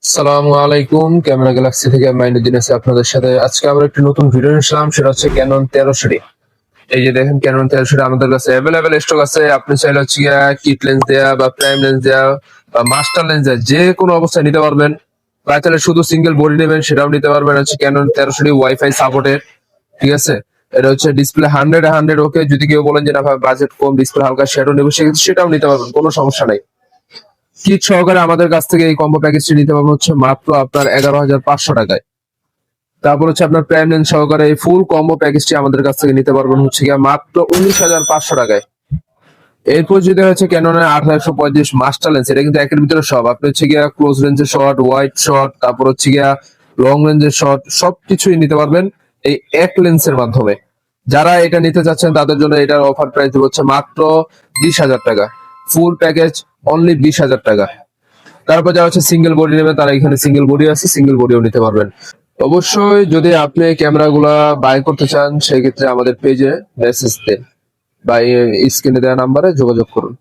আসসালামু আলাইকুম, camera Galaxy থেকে মাইনুদ্দিন আছি আপনাদের সাথে। আজকে আমরা একটি নতুন ভিডিও নিয়েছিলাম, সেটা হচ্ছে ক্যানন 1300D। এই যে দেখেন, ক্যানন 1300D আমাদের কাছে অ্যাভেলেবেল স্টক আছে। আপনি চাইলে হচ্ছে কিট লেন্স দেয়া বা প্রাইম লেন্স দেয়া বা মাস্টার লেন্স দেয়া যে কোনো অবস্থায় নিতে পারবেন, বা চাইলে শুধু সিঙ্গেল বডি নেবেন সেটাও নিতে পারবেন। হচ্ছে ক্যানন 1300D ওয়াইফাই সাপোর্টেড, ঠিক আছে। এটা হচ্ছে ডিসপ্লে 100 ওকে। যদি কেউ বলেন যে না ভাই বাজেট কম, ডিসপ্লে হালকা, শ্যাডো নেবো, সেটাও নিতে পারবেন, কোনো সমস্যা নাই। কিট সহকারে আমাদের কাছ থেকে এই কম্বো প্যাকেজটি নিতে পারবেন হচ্ছে মাত্র আপনার 11,500 টাকায়। তারপর হচ্ছে আপনার প্রাইম লেন্স সহকারে এই ফুল কম্বো প্যাকেজটি আমাদের কাছ থেকে নিতে পারবেন হচ্ছে মাত্র 19,500 টাকায়। এরপর যদি হচ্ছে ক্যাননের 1835 মাস্টার লেন্স, এটা কিন্তু একের ভিতরে সব। আপনি হচ্ছে ক্লোজ রেঞ্জের শট, ওয়াইড শট, তারপর হচ্ছে লং রেঞ্জের শট, সবকিছুই নিতে পারবেন এই এক লেন্সের মাধ্যমে। যারা এটা নিতে চাচ্ছেন তাদের জন্য এটার অফার প্রাইস হচ্ছে মাত্র 20,000 টাকা। ফুল প্যাকেজ অনলি 20,000 টাকা। তারপর যারা হচ্ছে সিঙ্গেল বডি নেবে তারা এখানে সিঙ্গেল বডি আছে, সিঙ্গেল বডিও নিতে পারবেন। অবশ্যই যদি আপনি ক্যামেরাগুলা বাই করতে চান, সেই ক্ষেত্রে আমাদের পেজে মেসেজ দেন বা স্ক্রিনে দেওয়া নাম্বারে যোগাযোগ করুন।